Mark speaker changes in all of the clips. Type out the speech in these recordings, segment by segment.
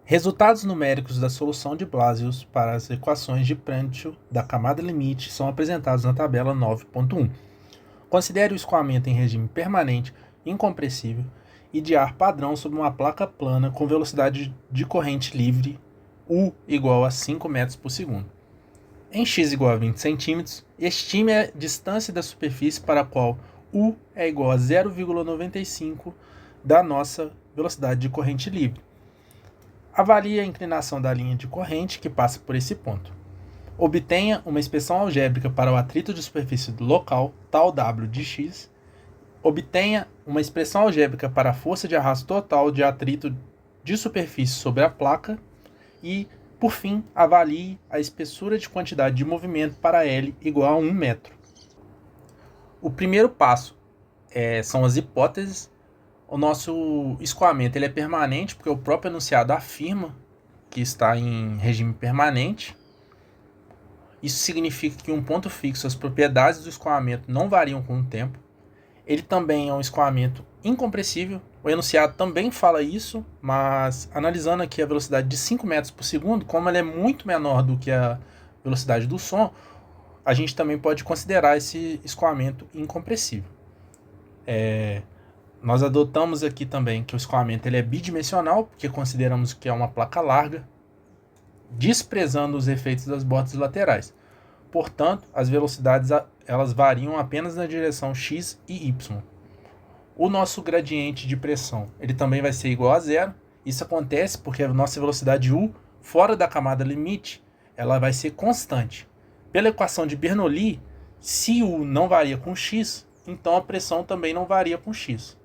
Speaker 1: Resultados numéricos da solução de Blasius para as equações de Prandtl da camada limite são apresentados na tabela 9.1. Considere o escoamento em regime permanente, incompressível e de ar padrão sobre uma placa plana com velocidade de corrente livre U igual a 5 metros por segundo. Em x igual a 20 cm, estime a distância da superfície para a qual U é igual a 0,95 da nossa velocidade de corrente livre. Avalie a inclinação da linha de corrente que passa por esse ponto. Obtenha uma expressão algébrica para o atrito de superfície local, tal W de x. Obtenha uma expressão algébrica para a força de arrasto total de atrito de superfície sobre a placa. E, por fim, avalie a espessura de quantidade de movimento para L igual a 1 metro. O primeiro passo são as hipóteses. O nosso escoamento ele é permanente, porque o próprio enunciado afirma que está em regime permanente. Isso significa que um ponto fixo, as propriedades do escoamento não variam com o tempo. Ele também é um escoamento incompressível. O enunciado também fala isso, mas analisando aqui a velocidade de 5 metros por segundo, como ela é muito menor do que a velocidade do som, a gente também pode considerar esse escoamento incompressível. Nós adotamos aqui também que o escoamento ele é bidimensional, porque consideramos que é uma placa larga, desprezando os efeitos das bordas laterais. Portanto, as velocidades elas variam apenas na direção x e y. O nosso gradiente de pressão ele também vai ser igual a zero. Isso acontece porque a nossa velocidade U, fora da camada limite, ela vai ser constante. Pela equação de Bernoulli, se U não varia com x, então a pressão também não varia com x.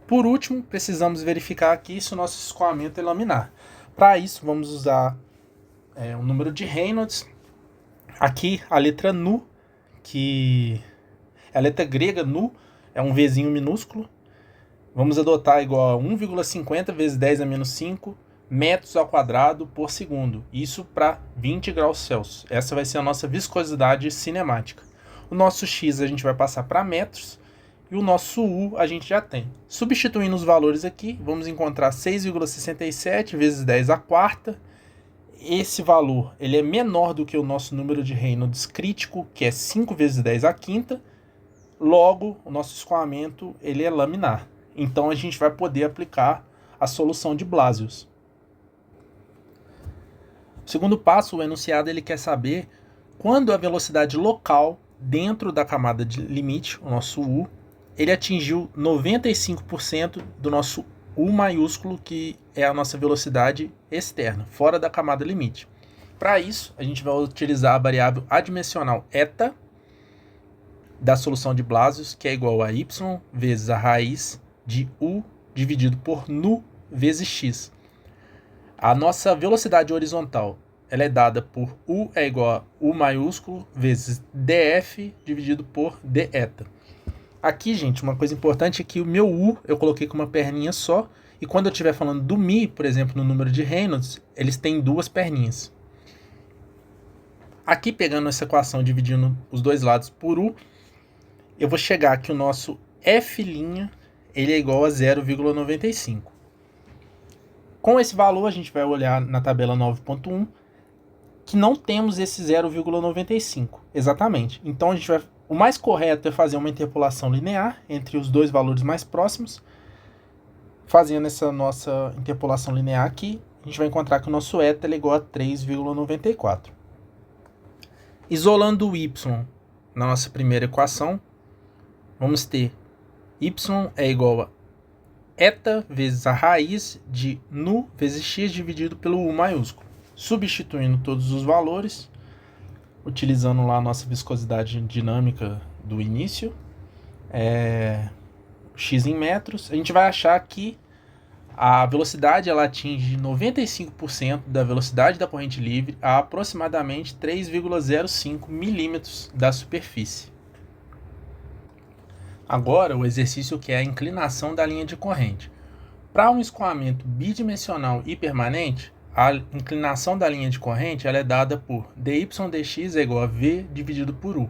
Speaker 1: Por último, precisamos verificar aqui se o nosso escoamento é laminar. Para isso, vamos usar o número de Reynolds. Aqui, a letra nu, que é a letra grega nu, é um Vzinho minúsculo. Vamos adotar igual a 1,50 vezes 10 a menos 5 metros ao quadrado por segundo. Isso para 20 graus Celsius. Essa vai ser a nossa viscosidade cinemática. O nosso x a gente vai passar para metros. E o nosso U a gente já tem. Substituindo os valores aqui, vamos encontrar 6,67 vezes 10 à quarta. Esse valor ele é menor do que o nosso número de Reynolds crítico, que é 5 vezes 10 à quinta. Logo, o nosso escoamento ele é laminar. Então, a gente vai poder aplicar a solução de Blasius. Segundo passo, o enunciado ele quer saber quando a velocidade local dentro da camada de limite, o nosso U, ele atingiu 95% do nosso U maiúsculo, que é a nossa velocidade externa, fora da camada limite. Para isso, a gente vai utilizar a variável adimensional eta da solução de Blasius, que é igual a y vezes a raiz de U dividido por nu vezes x. A nossa velocidade horizontal ela é dada por U é igual a U maiúsculo vezes df dividido por d eta. Aqui, gente, uma coisa importante é que o meu U eu coloquei com uma perninha só, e quando eu estiver falando do Mi, por exemplo, no número de Reynolds, eles têm duas perninhas. Aqui, pegando essa equação, dividindo os dois lados por U, eu vou chegar que o nosso F' ele é igual a 0,95. Com esse valor, a gente vai olhar na tabela 9.1, que não temos esse 0,95 exatamente. Então, o mais correto é fazer uma interpolação linear entre os dois valores mais próximos. Fazendo essa nossa interpolação linear aqui, a gente vai encontrar que o nosso eta é igual a 3,94. Isolando o y na nossa primeira equação, vamos ter y é igual a eta vezes a raiz de nu vezes x dividido pelo U maiúsculo. Substituindo todos os valores, utilizando lá a nossa viscosidade dinâmica do início, x em metros, a gente vai achar que a velocidade ela atinge 95% da velocidade da corrente livre a aproximadamente 3,05 milímetros da superfície. Agora, o exercício que é a inclinação da linha de corrente. Para um escoamento bidimensional e permanente, a inclinação da linha de corrente ela é dada por dy dx é igual a v dividido por u.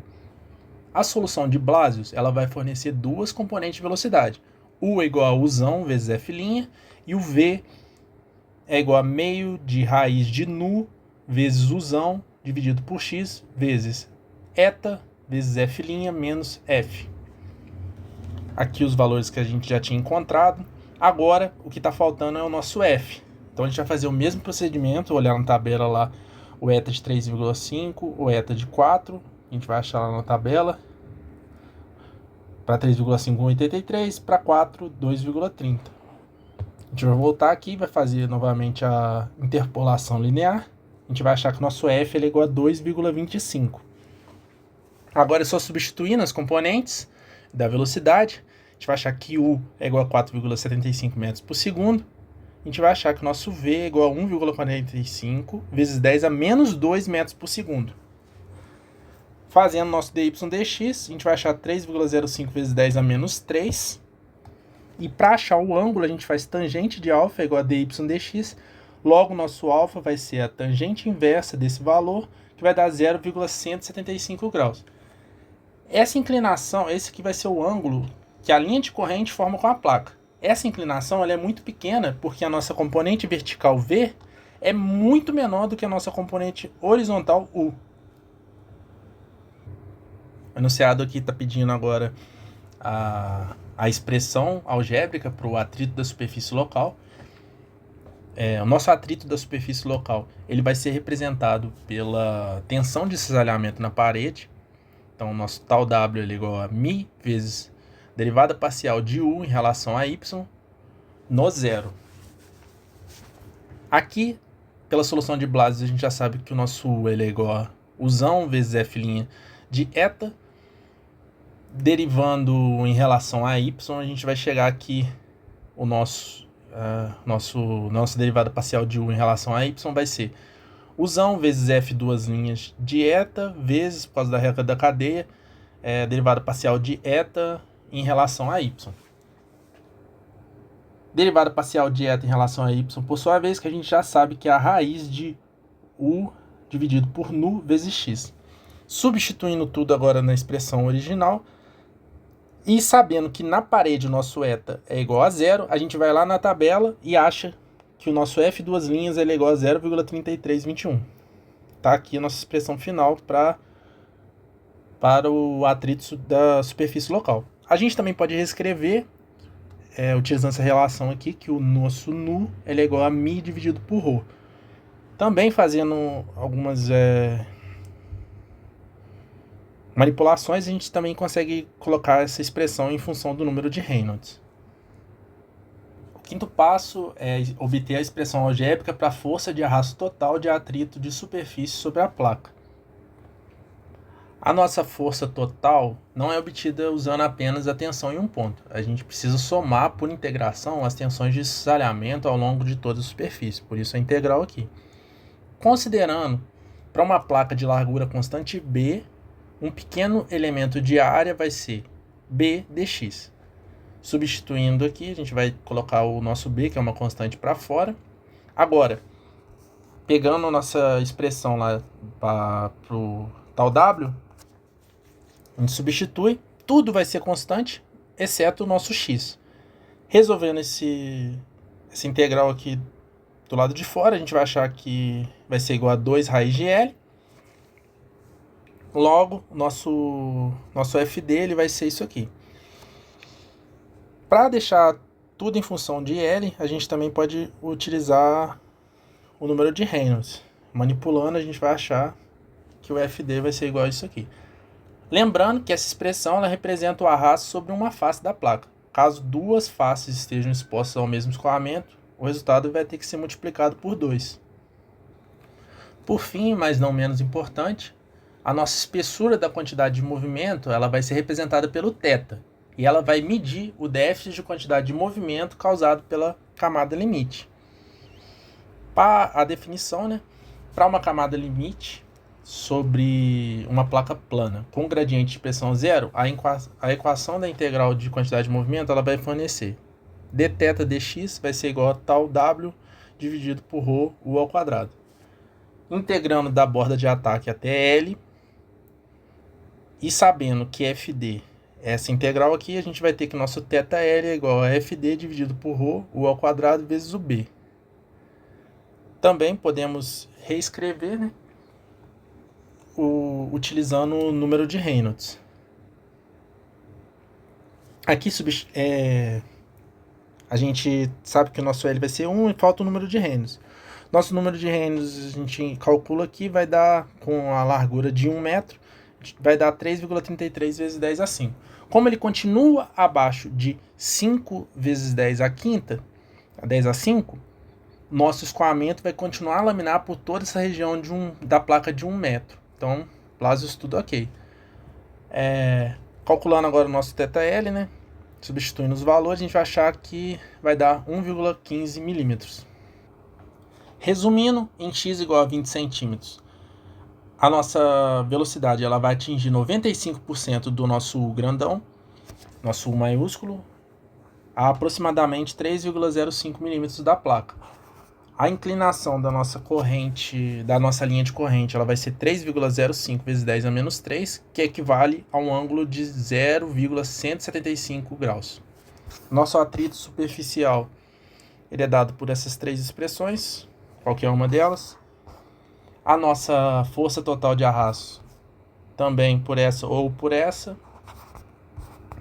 Speaker 1: A solução de Blasius ela vai fornecer duas componentes de velocidade. U é igual a uzão vezes f' e o v é igual a meio de raiz de nu vezes uzão dividido por x vezes eta vezes f' menos f. Aqui os valores que a gente já tinha encontrado. Agora, o que está faltando é o nosso f. Então, a gente vai fazer o mesmo procedimento, olhar na tabela lá o eta de 3,5, o eta de 4. A gente vai achar lá na tabela. Para 3,5, 1,83. Para 4, 2,30. A gente vai voltar aqui, vai fazer novamente a interpolação linear. A gente vai achar que o nosso f é igual a 2,25. Agora é só substituir nas componentes da velocidade. A gente vai achar que u é igual a 4,75 metros por segundo. A gente vai achar que o nosso v é igual a 1,45 vezes 10 a menos 2 metros por segundo. Fazendo nosso dy dx, a gente vai achar 3,05 vezes 10 a menos 3. E para achar o ângulo, a gente faz tangente de alfa igual a dy dx. Logo, nosso alfa vai ser a tangente inversa desse valor, que vai dar 0,175 graus. Essa inclinação, esse aqui vai ser o ângulo que a linha de corrente forma com a placa. Essa inclinação ela é muito pequena, porque a nossa componente vertical V é muito menor do que a nossa componente horizontal U. O enunciado aqui está pedindo agora a expressão algébrica para o atrito da superfície local. O nosso atrito da superfície local ele vai ser representado pela tensão de cisalhamento na parede. Então, o nosso tal W é igual a μ vezes derivada parcial de U em relação a Y no zero. Aqui, pela solução de Blasius, a gente já sabe que o nosso U ele é igual a uzão vezes F' de eta. Derivando em relação a Y, a gente vai chegar aqui, o nossa derivada parcial de U em relação a Y vai ser uzão vezes F duas linhas de eta, vezes, por causa da regra da cadeia, derivada parcial de eta em relação a Y. Derivada parcial de eta em relação a Y, por sua vez, que a gente já sabe que é a raiz de U dividido por nu vezes x. Substituindo tudo agora na expressão original, e sabendo que na parede o nosso eta é igual a zero, a gente vai lá na tabela e acha que o nosso f duas linhas é igual a 0,3321. Tá aqui a nossa expressão final para o atrito da superfície local. A gente também pode reescrever, utilizando essa relação aqui, que o nosso nu é igual a μ dividido por ρ. Também fazendo algumas manipulações, a gente também consegue colocar essa expressão em função do número de Reynolds. O quinto passo é obter a expressão algébrica para a força de arrasto total de atrito de superfície sobre a placa. A nossa força total não é obtida usando apenas a tensão em um ponto. A gente precisa somar por integração as tensões de cisalhamento ao longo de toda a superfície, por isso a integral aqui. Considerando para uma placa de largura constante B, um pequeno elemento de área vai ser B dx. Substituindo aqui, a gente vai colocar o nosso B, que é uma constante, para fora. Agora, pegando a nossa expressão lá para o tal W, a gente substitui, tudo vai ser constante, exceto o nosso x. Resolvendo essa integral aqui do lado de fora, a gente vai achar que vai ser igual a 2 raiz de L. Logo, nosso FD ele vai ser isso aqui. Para deixar tudo em função de L, a gente também pode utilizar o número de Reynolds. Manipulando, a gente vai achar que o FD vai ser igual a isso aqui. Lembrando que essa expressão ela representa o arrasto sobre uma face da placa. Caso duas faces estejam expostas ao mesmo escoamento, o resultado vai ter que ser multiplicado por 2. Por fim, mas não menos importante, a nossa espessura da quantidade de movimento ela vai ser representada pelo θ. E ela vai medir o déficit de quantidade de movimento causado pela camada limite. Para a definição, para uma camada limite sobre uma placa plana com gradiente de pressão zero, a equação da integral de quantidade de movimento ela vai fornecer dθ dx vai ser igual a tal W dividido por ρ U ao quadrado. Integrando da borda de ataque até L e sabendo que FD é essa integral aqui, a gente vai ter que nosso θL é igual a FD dividido por ρ U ao quadrado vezes o B. Também podemos reescrever, né, utilizando o número de Reynolds. Aqui a gente sabe que o nosso L vai ser 1 e falta o número de Reynolds. Nosso número de Reynolds a gente calcula aqui, vai dar, com a largura de 1 metro, vai dar 3,33 vezes 10 a 5. Como ele continua abaixo de 5 vezes 10 a quinta, a 10 a 5, nosso escoamento vai continuar a laminar por toda essa região da placa de 1 metro. Então, Blasius, tudo ok. Calculando agora o nosso θL, né? Substituindo os valores, a gente vai achar que vai dar 1,15 milímetros. Resumindo, em x igual a 20 centímetros, a nossa velocidade ela vai atingir 95% do nosso U grandão, nosso U maiúsculo, a aproximadamente 3,05 milímetros da placa. A inclinação da nossa corrente, da nossa linha de corrente, ela vai ser 3,05 vezes 10 a menos 3, que equivale a um ângulo de 0,175 graus. Nosso atrito superficial, ele é dado por essas três expressões, qualquer uma delas. A nossa força total de arrasto, também por essa ou por essa.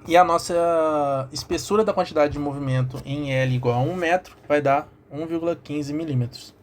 Speaker 1: E a nossa espessura da quantidade de movimento em L igual a 1 metro vai dar 1,15 milímetros.